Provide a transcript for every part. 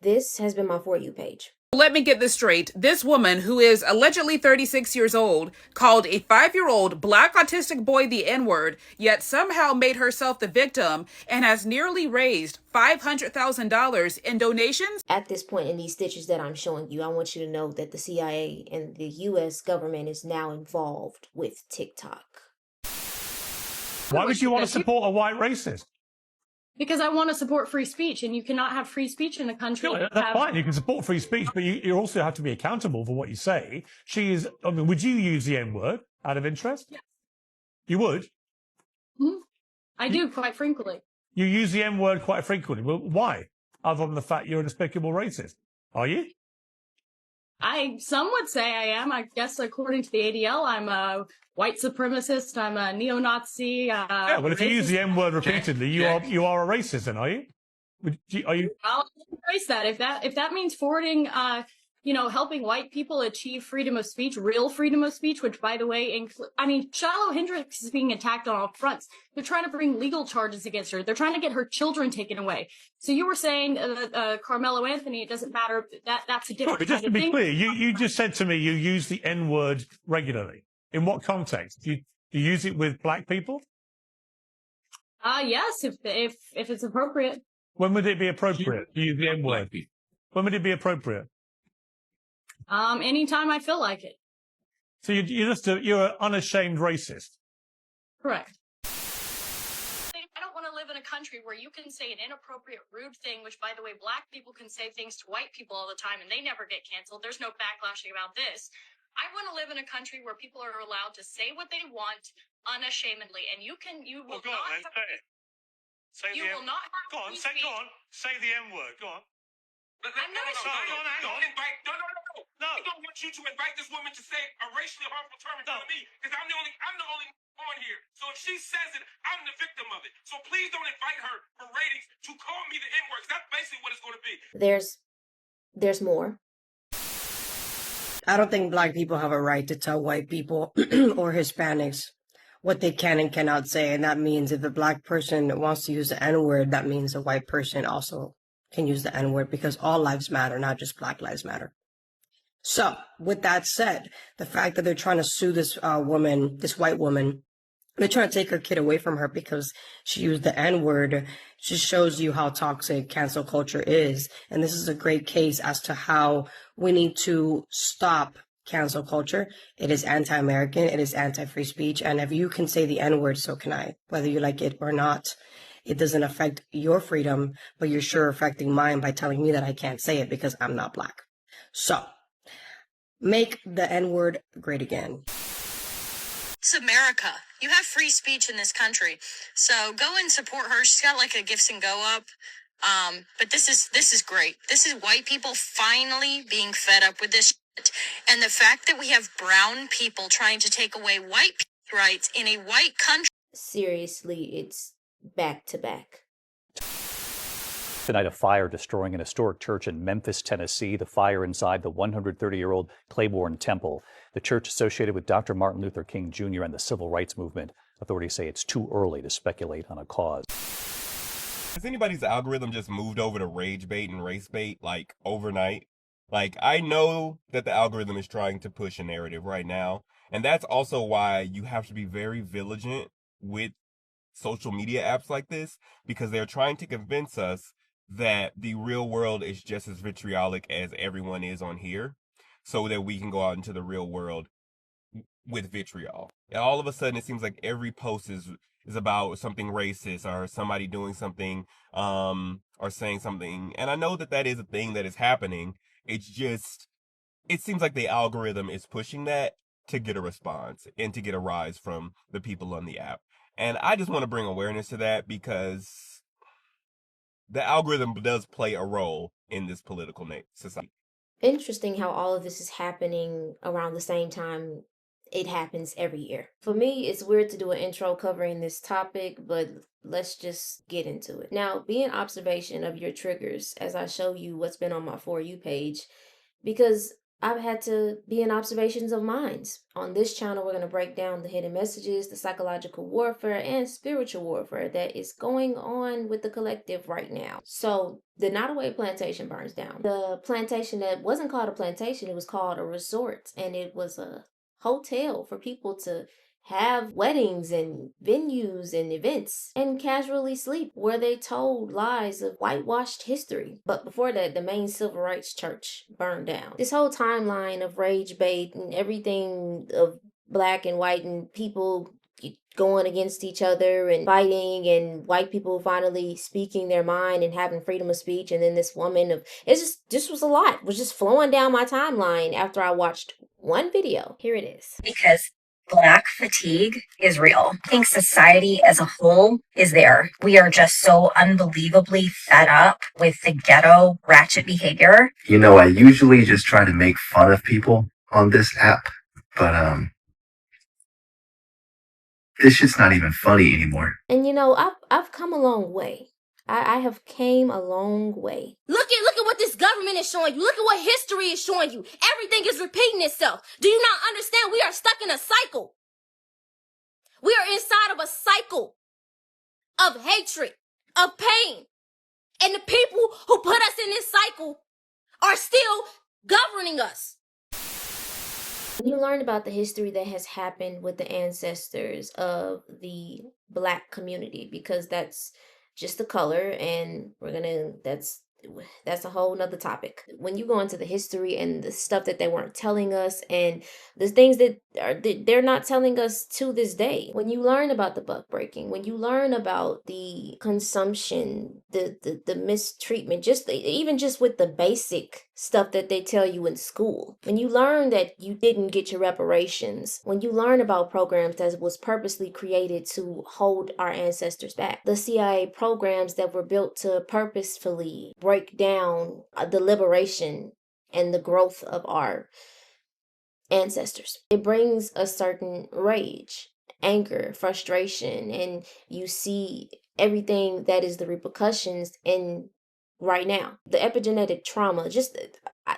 This has been my For You page. Let me get this straight. This woman, who is allegedly 36 years old, called a 5-year-old black autistic boy the N-word, yet somehow made herself the victim and has nearly raised $500,000 in donations. At this point in these stitches that I'm showing you, I want you to know that the CIA and the US government is now involved with TikTok. Why would you want to support a white racist? Because I want to support free speech, and you cannot have free speech in a country. Yeah, that's fine. You can support free speech, but you also have to be accountable for what you say. I mean, would you use the N-word out of interest? Yes. You would? I do, quite frankly. You use the N-word quite frequently. Well, why? Other than the fact you're a despicable racist. Are you? Some would say I am. I guess according to the ADL, I'm a white supremacist. I'm a neo-Nazi. Yeah, well, if you use the N-word repeatedly, you are a racist, then, are you? Are you? I'll embrace that. If that means forwarding, helping white people achieve freedom of speech, real freedom of speech, which, by the way, Shiloh Hendrix is being attacked on all fronts. They're trying to bring legal charges against her. They're trying to get her children taken away. So you were saying Carmelo Anthony, it doesn't matter. That's a different. But just to be clear, you just said to me you use the N-word regularly. In what context? Do you use it with black people? Yes, if it's appropriate. When would it be appropriate to use the N-word? When would it be appropriate? Anytime I feel like it. So you're an unashamed racist. Correct. I don't want to live in a country where you can say an inappropriate, rude thing, which, by the way, black people can say things to white people all the time and they never get canceled. There's no backlashing about this. I want to live in a country where people are allowed to say what they want unashamedly, and you will not. Say the N-word. Go on, say the N-word. Go on. I'm not Hang on. No. I don't want you to invite this woman to say a racially harmful term in front of me, because I'm the only on here. So if she says it, I'm the victim of it. So please don't invite her for ratings to call me the N-word. That's basically what it's going to be. There's more. I don't think black people have a right to tell white people or Hispanics what they can and cannot say. And that means if a black person wants to use the N-word, that means a white person also can use the N-word, because all lives matter, not just Black Lives Matter. So with that said, the fact that they're trying to sue this white woman, they're trying to take her kid away from her because she used the N-word, just shows you how toxic cancel culture is. And this is a great case as to how we need to stop cancel culture. It is anti-American. It is anti-free speech. And if you can say the N-word, so can I, whether you like it or not. It doesn't affect your freedom, but you're sure affecting mine by telling me that I can't say it because I'm not black. So make the N-word great again. It's America. You have free speech in this country. So go and support her. She's got like a gifts and go up. But this is great. This is white people finally being fed up with this shit. And the fact that we have brown people trying to take away white people's rights in a white country. Seriously, it's back to back. Tonight, a fire destroying an historic church in Memphis, Tennessee. The fire inside the 130-year-old Claiborne Temple, the church associated with Dr. Martin Luther King Jr. and the civil rights movement. Authorities say it's too early to speculate on a cause. Has anybody's algorithm just moved over to rage bait and race bait, like, overnight? Like, I know that the algorithm is trying to push a narrative right now, and that's also why you have to be very vigilant with social media apps like this, because they're trying to convince us that the real world is just as vitriolic as everyone is on here, so that we can go out into the real world with vitriol. And all of a sudden, it seems like every post is about something racist or somebody doing something, or saying something. And I know that that is a thing that is happening. It's just, it seems like the algorithm is pushing that to get a response and to get a rise from the people on the app. And I just want to bring awareness to that, because the algorithm does play a role in this political society. Interesting how all of this is happening around the same time it happens every year. For me, it's weird to do an intro covering this topic, but let's just get into it. Now, be an observation of your triggers as I show you what's been on my For You page, because I've had to be in observations of minds. On this channel, we're going to break down the hidden messages, the psychological warfare, and spiritual warfare that is going on with the collective right now. So, the Nottoway plantation burns down. The plantation that wasn't called a plantation, it was called a resort, and it was a hotel for people to have weddings and venues and events and casually sleep, where they told lies of whitewashed history. But before that, the main civil rights church burned down. This whole timeline of rage bait and everything of black and white and people going against each other and fighting, and white people finally speaking their mind and having freedom of speech, and then this woman of just was a lot, was just flowing down my timeline after I watched one video. Here it is. Because Black fatigue is real. I think society as a whole is there. We are just so unbelievably fed up with the ghetto ratchet behavior. You know, I usually just try to make fun of people on this app, but this shit's not even funny anymore. And you know, I've come a long way. I have came a long way. Look at what this government is showing you. Look at what history is showing you. Everything is repeating itself. Do you not understand? We are stuck in a cycle. We are inside of a cycle of hatred, of pain. And the people who put us in this cycle are still governing us. You learn about the history that has happened with the ancestors of the Black community, because that's just the color, and that's a whole nother topic. When you go into the history and the stuff that they weren't telling us, and the things that they're not telling us to this day, when you learn about the buck breaking, when you learn about the consumption, the mistreatment, even just with the basic stuff that they tell you in school, when you learn that you didn't get your reparations, when you learn about programs that was purposely created to hold our ancestors back, the CIA programs that were built to purposefully break down the liberation and the growth of our ancestors, it brings a certain rage, anger, frustration, and you see everything that is the repercussions in right now. The epigenetic trauma,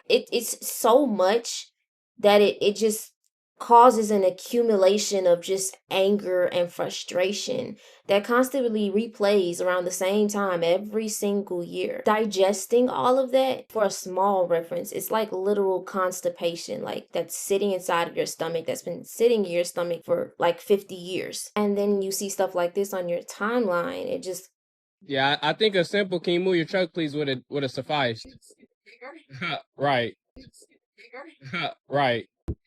it's so much that it just causes an accumulation of just anger and frustration that constantly replays around the same time every single year. Digesting all of that, for a small reference, it's like literal constipation, like that's sitting inside of your stomach, that's been sitting in your stomach for like 50 years. And then you see stuff like this on your timeline. It just... Yeah, I think a simple "can you move your truck please" would have sufficed. Right. Right.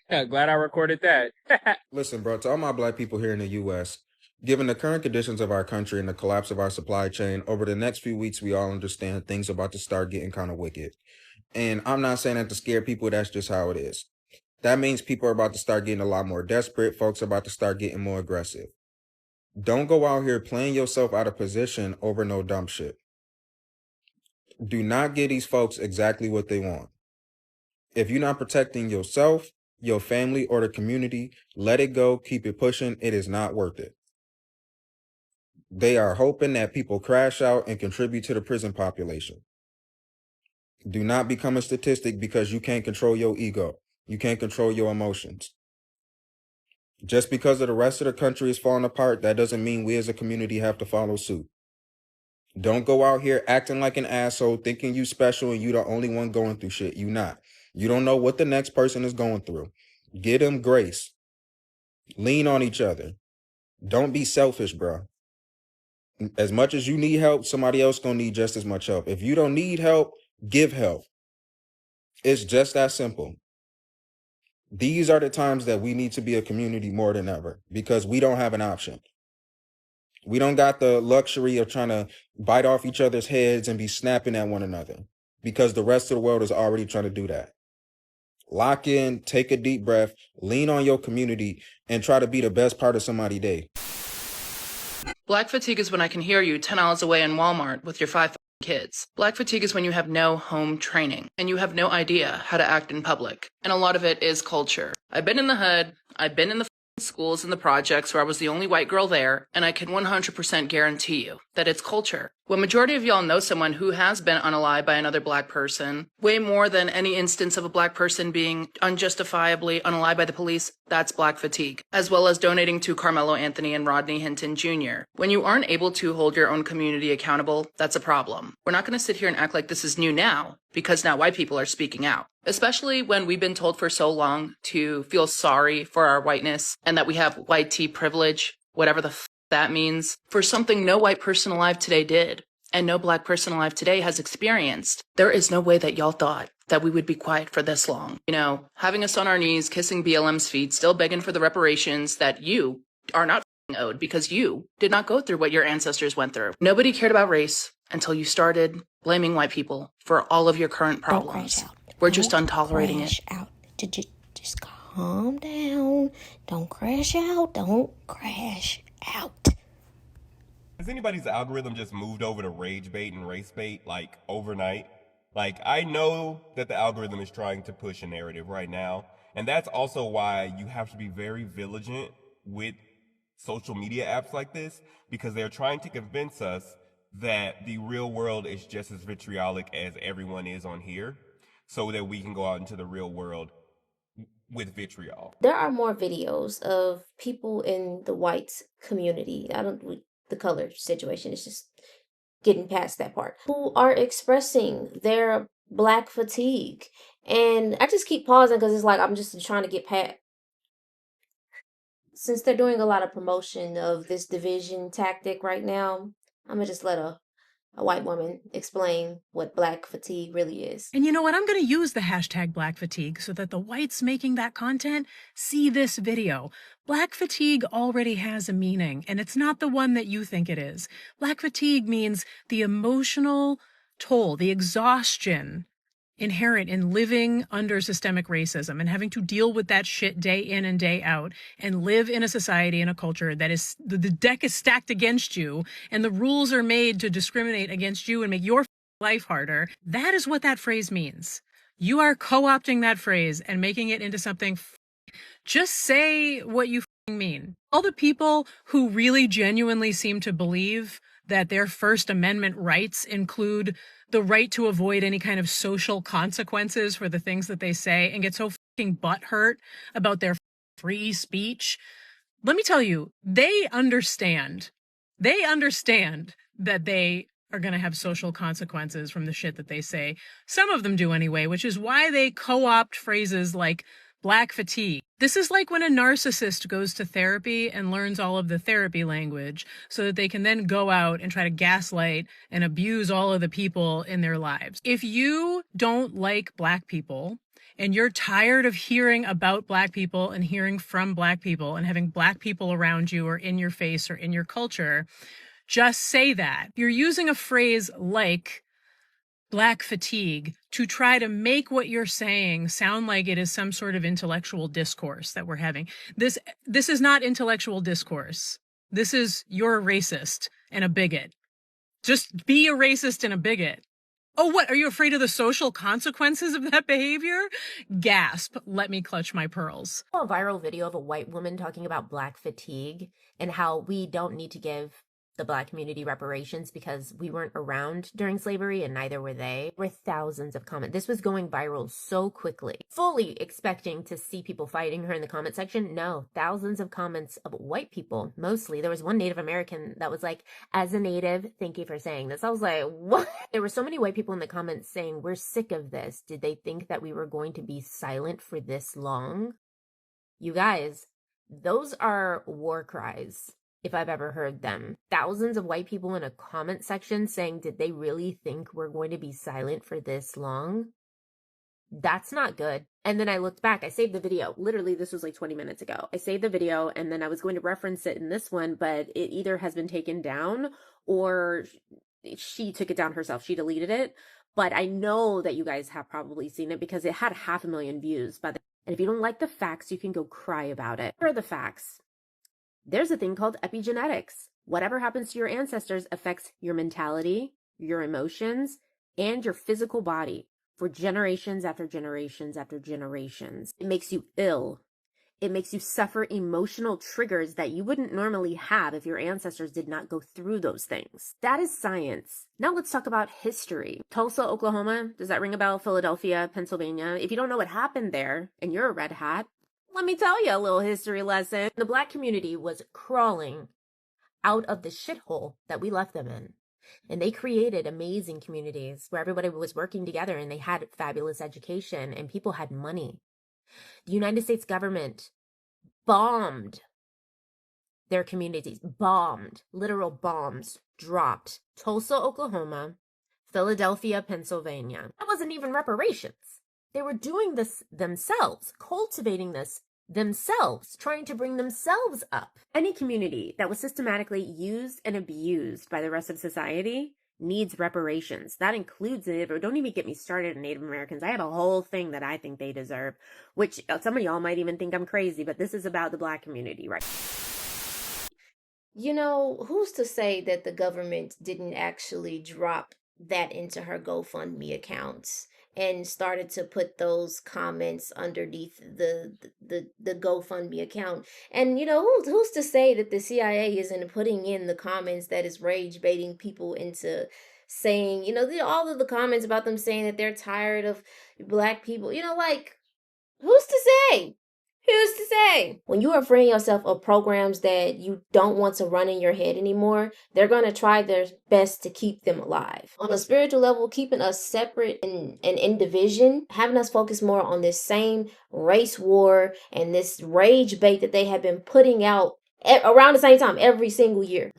Yeah, glad I recorded that. Listen, bro, to all my Black people here in the U.S., given the current conditions of our country and the collapse of our supply chain, over the next few weeks, we all understand things about to start getting kind of wicked. And I'm not saying that to scare people, that's just how it is. That means people are about to start getting a lot more desperate. Folks are about to start getting more aggressive. Don't go out here playing yourself out of position over no dumb shit. Do not give these folks exactly what they want. If you're not protecting yourself, your family, or the community, let it go, keep it pushing. It is not worth it. They are hoping that people crash out and contribute to the prison population. Do not become a statistic because you can't control your ego. You can't control your emotions. Just because of the rest of the country is falling apart, that doesn't mean we as a community have to follow suit. Don't go out here acting like an asshole, thinking you special and you the only one going through shit. You not. You don't know what the next person is going through. Give them grace. Lean on each other. Don't be selfish, bro. As much as you need help, somebody else gonna need just as much help. If you don't need help, give help. It's just that simple. These are the times that we need to be a community more than ever, because we don't have an option. We don't got the luxury of trying to bite off each other's heads and be snapping at one another, because the rest of the world is already trying to do that. Lock in, take a deep breath, lean on your community, and try to be the best part of somebody's day. Black fatigue is when I can hear you 10 aisles away in Walmart with your 5 kids. Black fatigue is when you have no home training and you have no idea how to act in public. And a lot of it is culture. I've been in the hood, I've been in the schools and the projects where I was the only white girl there, and I can 100% guarantee you that it's culture. Well, majority of y'all know someone who has been unalived by another black person. Way more than any instance of a black person being unjustifiably unalived by the police. That's black fatigue. As well as donating to Carmelo Anthony and Rodney Hinton Jr. When you aren't able to hold your own community accountable, that's a problem. We're not going to sit here and act like this is new now, because now white people are speaking out. Especially when we've been told for so long to feel sorry for our whiteness and that we have white tea privilege, whatever the that means, for something no white person alive today did and no black person alive today has experienced. There is no way that y'all thought that we would be quiet for this long. You know, having us on our knees, kissing BLM's feet, still begging for the reparations that you are not owed because you did not go through what your ancestors went through. Nobody cared about race until you started blaming white people for all of your current problems. We're just untolerating it. Out. Just calm down. Don't crash out. Don't crash out. Has anybody's algorithm just moved over to rage bait and race bait like overnight? Like, I know that the algorithm is trying to push a narrative right now, and that's also why you have to be very vigilant with social media apps like this, because they're trying to convince us that the real world is just as vitriolic as everyone is on here, so that we can go out into the real world with vitriol. There are more videos of people in the white community. The color situation is just getting past that part, who are expressing their black fatigue. And I just keep pausing because it's like I'm just trying to get past. Since they're doing a lot of promotion of this division tactic right now, I'm gonna just let a white woman explain what black fatigue really is. And you know what? I'm going to use the hashtag Black Fatigue so that the whites making that content see this video. Black fatigue already has a meaning, and it's not the one that you think it is. Black fatigue means the emotional toll, the exhaustion inherent in living under systemic racism and having to deal with that shit day in and day out and live in a society and a culture that is, the deck is stacked against you and the rules are made to discriminate against you and make your life harder. That is what that phrase means. You are co-opting that phrase and making it into something. Just say what you mean. All the people who really genuinely seem to believe that their First Amendment rights include the right to avoid any kind of social consequences for the things that they say and get so fucking butthurt about their free speech. Let me tell you, they understand. They understand that they are going to have social consequences from the shit that they say. Some of them do anyway, which is why they co-opt phrases like black fatigue. This is like when a narcissist goes to therapy and learns all of the therapy language so that they can then go out and try to gaslight and abuse all of the people in their lives. If you don't like black people and you're tired of hearing about black people and hearing from black people and having black people around you or in your face or in your culture, just say that. You're using a phrase like black fatigue to try to make what you're saying sound like it is some sort of intellectual discourse that we're having. This is not intellectual discourse. This is you're a racist and a bigot. Just be a racist and a bigot. Oh, what? Are you afraid of the social consequences of that behavior? Gasp. Let me clutch my pearls. A viral video of a white woman talking about black fatigue and how we don't need to give the black community reparations because we weren't around during slavery and neither were they. There were thousands of comments. This was going viral so quickly. Fully expecting to see people fighting her in the comment section. No, thousands of comments of white people, mostly. There was one Native American that was like, as a Native, thank you for saying this. I was like, what? There were so many white people in the comments saying, we're sick of this. Did they think that we were going to be silent for this long? You guys, those are war cries, if I've ever heard them. Thousands of white people in a comment section saying, did they really think we're going to be silent for this long? That's not good. And then I looked back. I saved the video. Literally, this was like 20 minutes ago. I saved the video and then I was going to reference it in this one, but it either has been taken down or she took it down herself. She deleted it. But I know that you guys have probably seen it because it had 500,000 views. And if you don't like the facts, you can go cry about it. Here are the facts. There's a thing called epigenetics. Whatever happens to your ancestors affects your mentality, your emotions, and your physical body for generations after generations after generations. It makes you ill. It makes you suffer emotional triggers that you wouldn't normally have if your ancestors did not go through those things. That is science. Now let's talk about history. Tulsa, Oklahoma, does that ring a bell? Philadelphia, Pennsylvania. If you don't know what happened there and you're a red hat, let me tell you a little history lesson. The Black community was crawling out of the shithole that we left them in. And they created amazing communities where everybody was working together and they had fabulous education and people had money. The United States government bombed their communities, bombed, literal bombs dropped. Tulsa, Oklahoma, Philadelphia, Pennsylvania. That wasn't even reparations. They were doing this themselves, cultivating this themselves, trying to bring themselves up. Any community that was systematically used and abused by the rest of society needs reparations. That includes Native, don't even get me started on Native Americans. I have a whole thing that I think they deserve, which some of y'all might even think I'm crazy, but this is about the Black community, right? You know, who's to say that the government didn't actually drop that into her GoFundMe accounts and started to put those comments underneath the GoFundMe account? And you know, who's to say that the CIA isn't putting in the comments that is rage baiting people into saying, you know, all of the comments about them saying that they're tired of Black people, you know, like, who's to say? Who's to say? When you are freeing yourself of programs that you don't want to run in your head anymore, they're going to try their best to keep them alive. On a spiritual level, keeping us separate and in division, having us focus more on this same race war and this rage bait that they have been putting out around the same time every single year.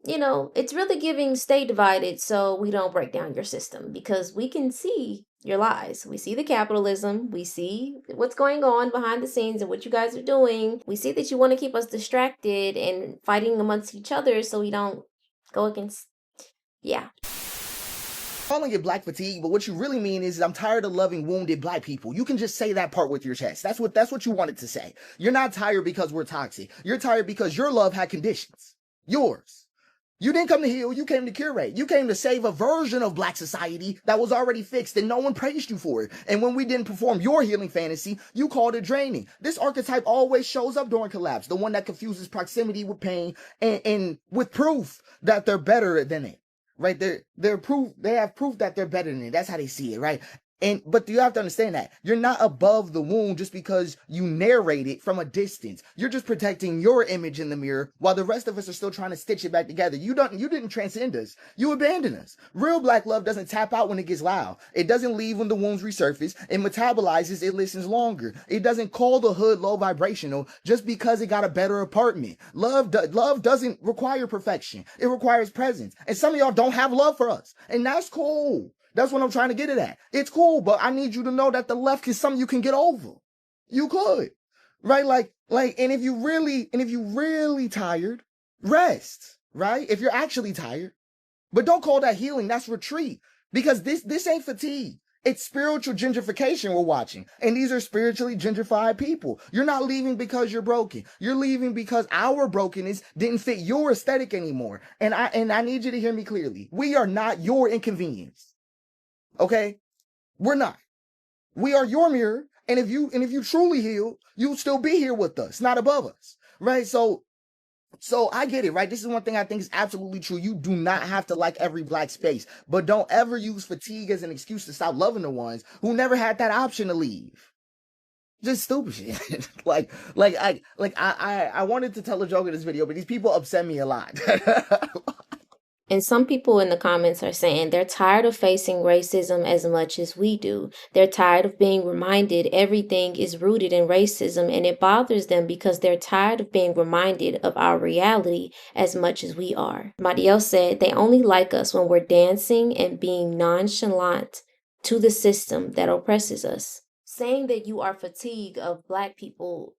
You know, it's really giving stay divided so we don't break down your system, because we can see your lies. We see the capitalism. We see what's going on behind the scenes and what you guys are doing. We see that you want to keep us distracted and fighting amongst each other so we don't go against, yeah. Calling it Black fatigue, but what you really mean is I'm tired of loving wounded Black people. You can just say that part with your chest. That's what you wanted to say. You're not tired because we're toxic. You're tired because your love had conditions. Yours. You didn't come to heal, you came to curate. You came to save a version of Black society that was already fixed and no one praised you for it. And when we didn't perform your healing fantasy, you called it draining. This archetype always shows up during collapse, the one that confuses proximity with pain and with proof that they're better than it. Right? They have proof that they're better than it. That's how they see it, right? But you have to understand that you're not above the wound just because you narrate it from a distance. You're just protecting your image in the mirror while the rest of us are still trying to stitch it back together. You didn't transcend us. You abandoned us. Real Black love doesn't tap out when it gets loud. It doesn't leave when the wounds resurface. It metabolizes. It listens longer. It doesn't call the hood low vibrational just because it got a better apartment. Love doesn't require perfection. It requires presence. And some of y'all don't have love for us. And that's cool. That's what I'm trying to get it at. It's cool, but I need you to know that the left is something you can get over. You could, right? And if you really tired, rest, right? If you're actually tired, but don't call that healing. That's retreat, because this ain't fatigue. It's spiritual gentrification we're watching. And these are spiritually gentrified people. You're not leaving because you're broken. You're leaving because our brokenness didn't fit your aesthetic anymore. And I need you to hear me clearly. We are not your inconvenience. Okay? We're not. We are your mirror. And if you truly heal, you'll still be here with us, not above us. Right? So I get it, right? This is one thing I think is absolutely true. You do not have to like every Black space, but don't ever use fatigue as an excuse to stop loving the ones who never had that option to leave. Just stupid shit. I wanted to tell a joke in this video, but these people upset me a lot. And some people in the comments are saying they're tired of facing racism as much as we do. They're tired of being reminded everything is rooted in racism, and it bothers them because they're tired of being reminded of our reality as much as we are. Somebody else said they only like us when we're dancing and being nonchalant to the system that oppresses us. Saying that you are fatigued of Black people,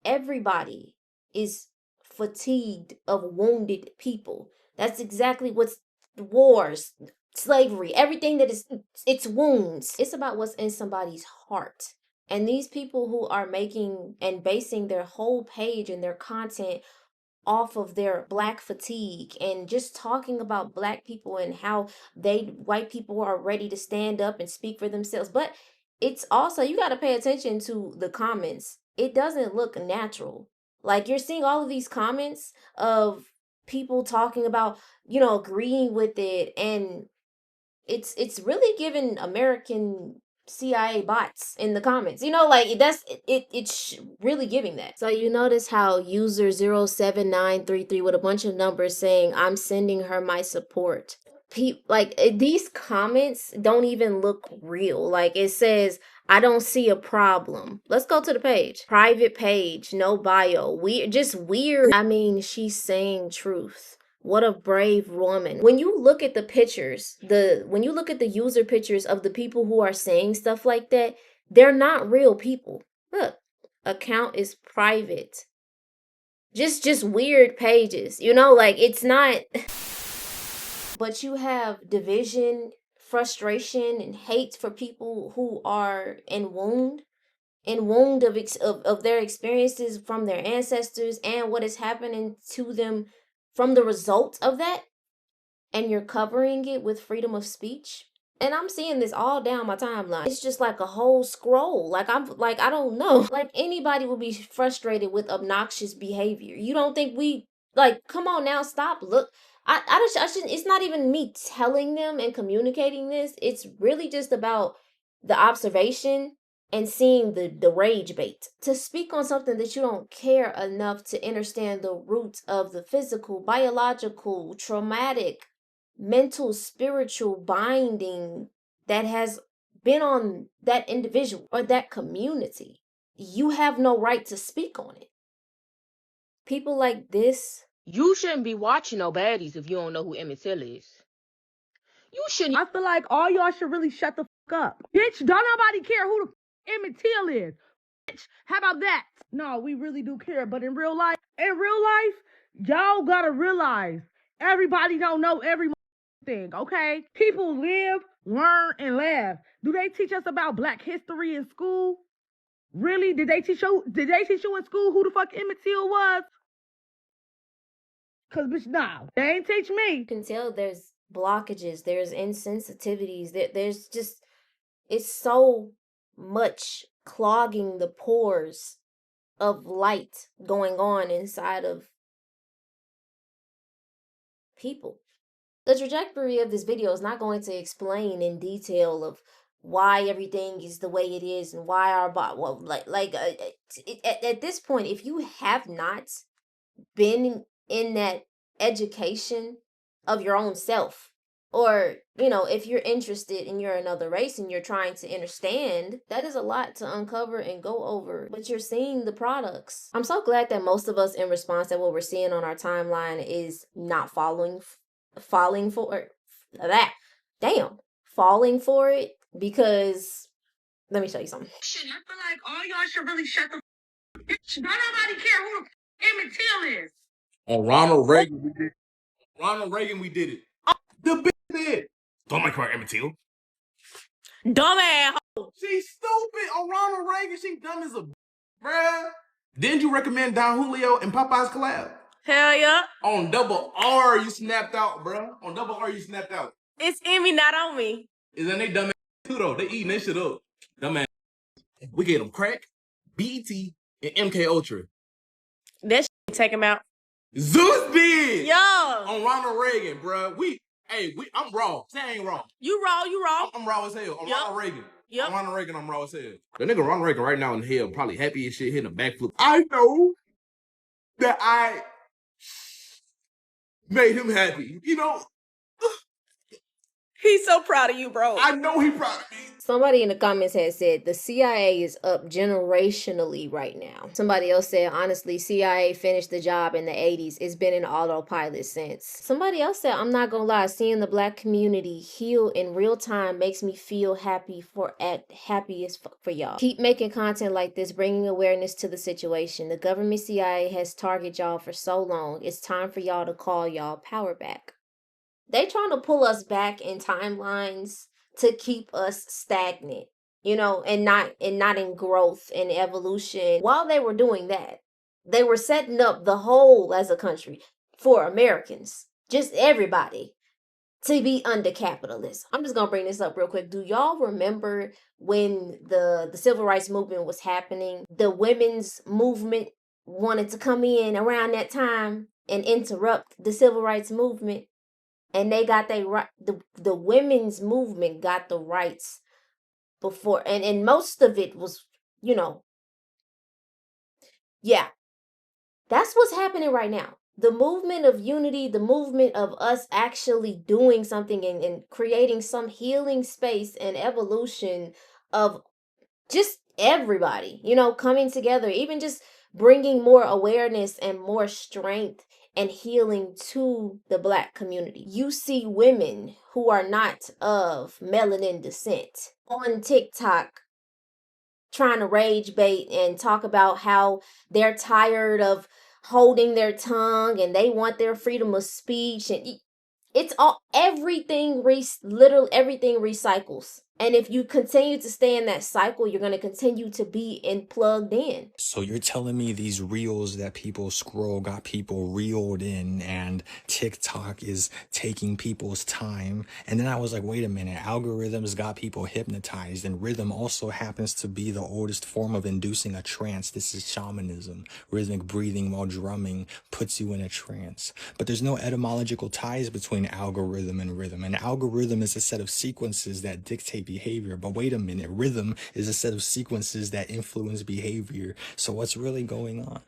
everybody is fatigued of wounded people. That's exactly what's wars, slavery, everything that is, it's wounds. It's about what's in somebody's heart. And these people who are making and basing their whole page and their content off of their Black fatigue and just talking about Black people and how white people are ready to stand up and speak for themselves. But it's also, you got to pay attention to the comments it doesn't look natural. Like, you're seeing all of these comments of people talking about, agreeing with it, and it's really giving American CIA bots in the comments. Like, it's really giving that. So you notice how user 07933 with a bunch of numbers saying, "I'm sending her my support." These comments don't even look real. Like, it says, "I don't see a problem." Let's go to the page. Private page, no bio. Just weird. I mean, she's saying truth. What a brave woman. When you look at the pictures, when you look at the user pictures of the people who are saying stuff like that, they're not real people. Look, account is private. Just weird pages. Like, it's not. But you have division, frustration, and hate for people who are in wound of their experiences from their ancestors and what is happening to them from the result of that, and you're covering it with freedom of speech. And I'm seeing this all down my timeline. It's just like a whole scroll. Like, I don't know. Like, anybody would be frustrated with obnoxious behavior. You don't think come on now, stop. Look, I shouldn't, it's not even me telling them and communicating this. It's really just about the observation and seeing the rage bait. To speak on something that you don't care enough to understand the roots of the physical, biological, traumatic, mental, spiritual binding that has been on that individual or that community, you have no right to speak on it. People like this. You shouldn't be watching no baddies if you don't know who Emmett Till is. You shouldn't. I feel like all y'all should really shut the fuck up. Bitch, don't nobody care who the Emmett Till is. Bitch, how about that? No, we really do care. But in real life, y'all gotta realize everybody don't know every thing, okay? People live, learn, and laugh. Do they teach us about Black history in school? Really? Did they teach you in school who the fuck Emmett Till was? Cause bitch, nah, they ain't teach me. You can tell there's blockages, there's insensitivities, there's just, it's so much clogging the pores of light going on inside of people. The trajectory of this video is not going to explain in detail of why everything is the way it is and why our at this point, if you have not been in that education of your own self, or if you're interested and you're another race and you're trying to understand, that is a lot to uncover and go over. But you're seeing the products. I'm so glad that most of us, in response to what we're seeing on our timeline, is not falling for it, because let me show you something. I feel like all y'all should really shut the bitch. Don't nobody care who the Emmett Till is. On Ronald Reagan, we did it. We did it. The bitch did. Don't make her Emmett Till. Dumbass. She's stupid. On Ronald Reagan, she dumb as a bruh. Didn't you recommend Don Julio and Popeye's collab? Hell yeah. On double R, you snapped out, bruh. On double R, you snapped out. It's in me, not on me. Is that they dumb ass too, though? They eating that shit up. Dumb ass. We gave them crack, BET, and MK Ultra. That shit take him out. Zeus did. Yo. On Ronald Reagan, bruh. I'm raw. Say I ain't raw. You raw. I'm raw as hell. On Ronald Reagan. Yep. On Ronald Reagan, I'm raw as hell. The nigga Ronald Reagan right now in hell, probably happy as shit, hitting a backflip. I know that I made him happy. He's so proud of you, bro. I know he proud of me. Somebody in the comments had said the CIA is up generationally right now. Somebody else said, honestly, CIA finished the job in the 80s. It's been in autopilot since. Somebody else said, I'm not gonna lie, seeing the Black community heal in real time makes me feel happy as fuck for y'all. Keep making content like this, bringing awareness to the situation. The government CIA has targeted y'all for so long. It's time for y'all to call y'all power back. They trying to pull us back in timelines to keep us stagnant, and not in growth and evolution. While they were doing that, they were setting up the whole as a country for Americans, just everybody, to be under capitalism. I'm just gonna bring this up real quick. Do y'all remember when the civil rights movement was happening? The women's movement wanted to come in around that time and interrupt the civil rights movement, and they got their right. The women's movement got the rights before, and most of it was, you know, yeah, that's what's happening right now. The movement of unity, the movement of us actually doing something and creating some healing space and evolution of just everybody, you know, coming together, even just bringing more awareness and more strength and healing to the Black community. You see women who are not of melanin descent on TikTok trying to rage bait and talk about how they're tired of holding their tongue and they want their freedom of speech, and it's all literally everything recycles. And if you continue to stay in that cycle, you're going to continue to be plugged in. So you're telling me these reels that people scroll got people reeled in, and TikTok is taking people's time. And then I was like, wait a minute, algorithms got people hypnotized, and rhythm also happens to be the oldest form of inducing a trance. This is shamanism. Rhythmic breathing while drumming puts you in a trance. But there's no etymological ties between algorithm and rhythm. An algorithm is a set of sequences that dictate behavior. But wait a minute, rhythm is a set of sequences that influence behavior. So what's really going on?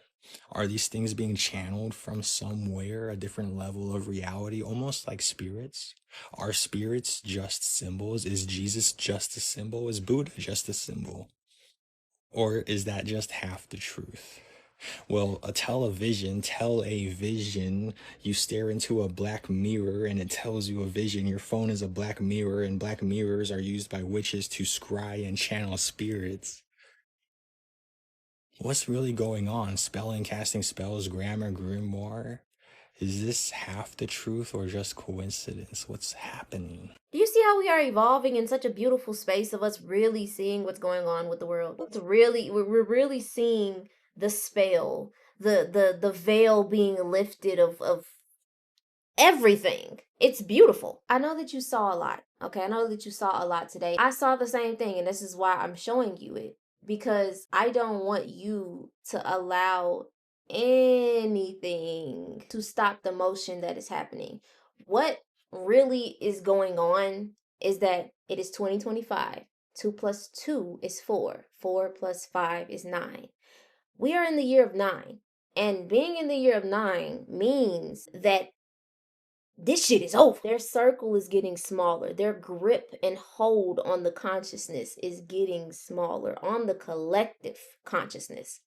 Are these things being channeled from somewhere, a different level of reality, almost like spirits? Are spirits just symbols? Is Jesus just a symbol? Is Buddha just a symbol? Or is that just half the truth? Well, tell a vision, you stare into a black mirror and it tells you a vision. Your phone is a black mirror, and black mirrors are used by witches to scry and channel spirits. What's really going on? Spelling, casting spells, grammar, grimoire? Is this half the truth or just coincidence? What's happening? Do you see how we are evolving in such a beautiful space of us really seeing what's going on with the world? We're really seeing the spell, the veil being lifted of everything. It's beautiful. I know that you saw a lot. Okay, I know that you saw a lot today. I saw the same thing, and this is why I'm showing you it, because I don't want you to allow anything to stop the motion that is happening. What really is going on is that it is 2025. 2 plus 2 is 4. 4 plus 5 is 9. We are in the year of 9. And being in the year of 9 means that this shit is over. Their circle is getting smaller. Their grip and hold on the consciousness is getting smaller, on the collective consciousness.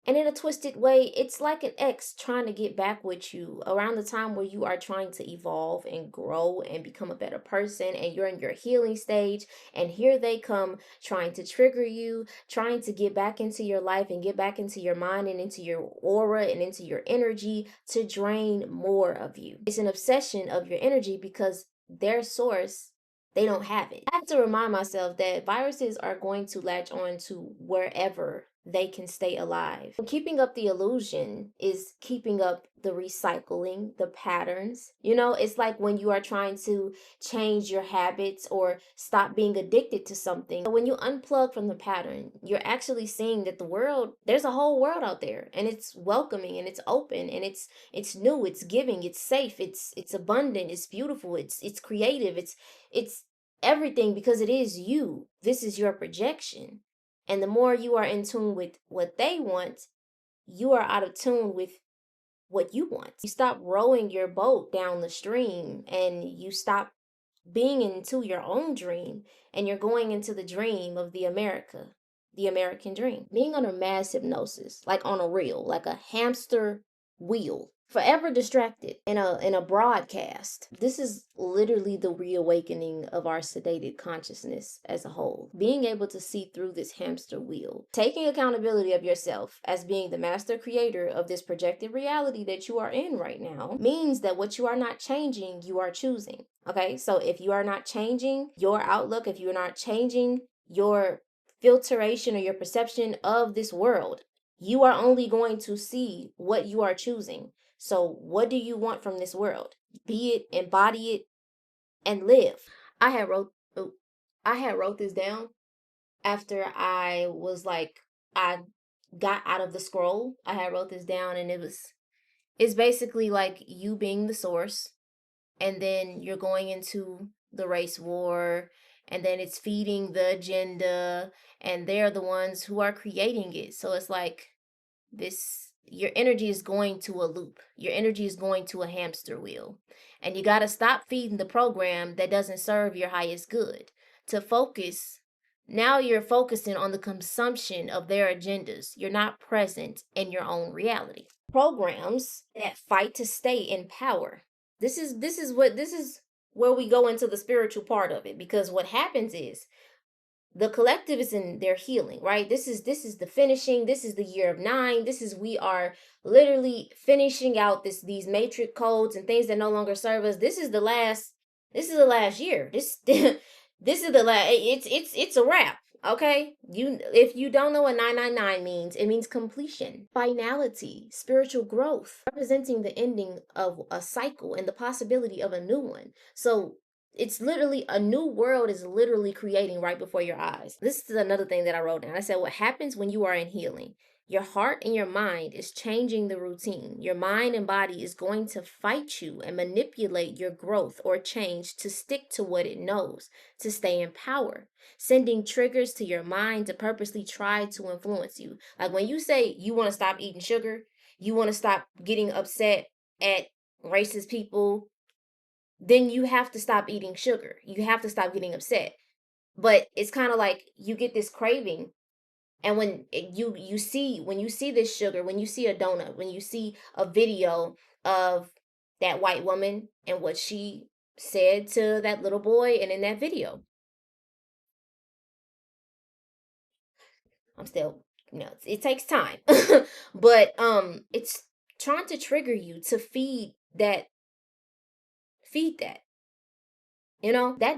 And in a twisted way, it's like an ex trying to get back with you around the time where you are trying to evolve and grow and become a better person, and you're in your healing stage, and here they come trying to trigger you, trying to get back into your life and get back into your mind and into your aura and into your energy to drain more of you. It's an obsession of your energy because their source, they don't have it. I have to remind myself that viruses are going to latch on to wherever they can stay alive. Keeping up the illusion is keeping up the recycling, the patterns. You know, it's like when you are trying to change your habits or stop being addicted to something. When you unplug from the pattern, you're actually seeing that the world, there's a whole world out there, and it's welcoming and it's open and it's new, it's giving, it's safe, it's abundant, it's beautiful, it's creative, it's everything, because it is you. This is your projection. And the more you are in tune with what they want, you are out of tune with what you want. You stop rowing your boat down the stream and you stop being into your own dream, and you're going into the dream of the American dream. Being under mass hypnosis, like on a reel, like a hamster wheel, forever distracted in a broadcast. This is literally the reawakening of our sedated consciousness as a whole. Being able to see through this hamster wheel, taking accountability of yourself as being the master creator of this projected reality that you are in right now, means that what you are not changing, you are choosing. Okay, so if you are not changing your outlook, if you're not changing your filtration or your perception of this world, you are only going to see what you are choosing. So what do you want from this world? Be it, embody it, and live. I had wrote this down after I was like, I got out of the scroll. I had wrote this down, and it's basically like you being the source, and then you're going into the race war, and then it's feeding the agenda, and they're the ones who are creating it. So it's like this, your energy is going to a loop. Your energy is going to a hamster wheel. And you got to stop feeding the program that doesn't serve your highest good to focus. Now you're focusing on the consumption of their agendas. You're not present in your own reality. Programs that fight to stay in power. This is where we go into the spiritual part of it, because what happens is the collective is in their healing, right? This is the finishing. This is the year of 9. We are literally finishing out these matrix codes and things that no longer serve us. This is the last year. This this is the last. It's a wrap. Okay, if you don't know what 999 means, it means completion, finality, spiritual growth, representing the ending of a cycle and the possibility of a new one. So it's literally a new world is literally creating right before your eyes. This is another thing that I wrote down. I said, what happens when you are in healing? Your heart and your mind is changing the routine. Your mind and body is going to fight you and manipulate your growth or change to stick to what it knows, to stay in power, sending triggers to your mind to purposely try to influence you. Like when you say you want to stop eating sugar, you want to stop getting upset at racist people, then you have to stop eating sugar. You have to stop getting upset. But it's kind of like you get this craving, and when you see this sugar, when you see a donut, when you see a video of that white woman and what she said to that little boy, and in that video, I'm still, it takes time, but it's trying to trigger you to feed that. That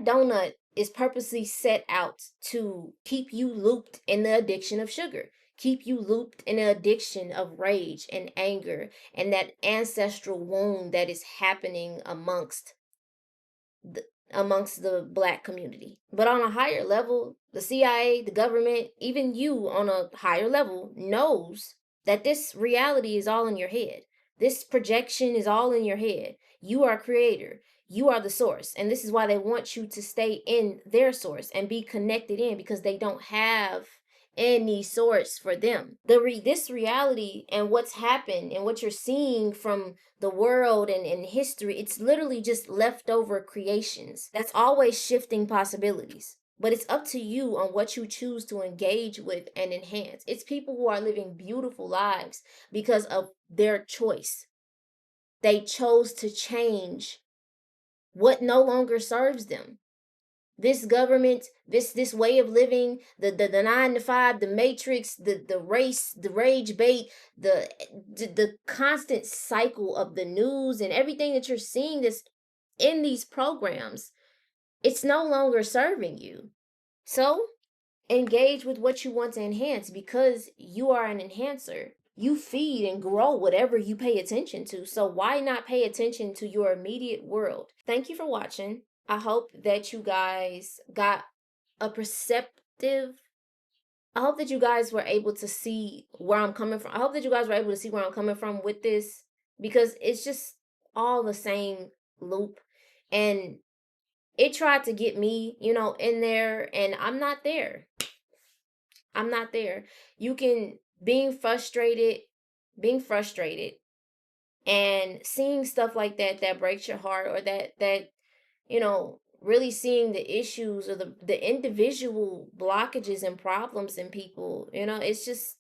donut is purposely set out to keep you looped in the addiction of sugar, keep you looped in the addiction of rage and anger and that ancestral wound that is happening amongst the Black community. But on a higher level, the CIA, the government, even you on a higher level knows that this reality is all in your head. This projection is all in your head. You are a creator. You are the source. And this is why they want you to stay in their source and be connected in, because they don't have any source for them. This reality and what's happened and what you're seeing from the world and history, it's literally just leftover creations. That's always shifting possibilities. But it's up to you on what you choose to engage with and enhance. It's people who are living beautiful lives because of their choice. They chose to change what no longer serves them. This government, this way of living, the 9 to 5, the matrix, the race, the rage bait, the constant cycle of the news and everything that you're seeing this in these programs, it's no longer serving you. So engage with what you want to enhance, because you are an enhancer. You feed and grow whatever you pay attention to. So why not pay attention to your immediate world? Thank you for watching. I hope that you guys got a perceptive. I hope that you guys were able to see where I'm coming from. I hope that you guys were able to see where I'm coming from with this, because it's just all the same loop. And it tried to get me, in there, and I'm not there. I'm not there. You can being frustrated and seeing stuff like that breaks your heart, or that really seeing the issues or the individual blockages and problems in people, it's just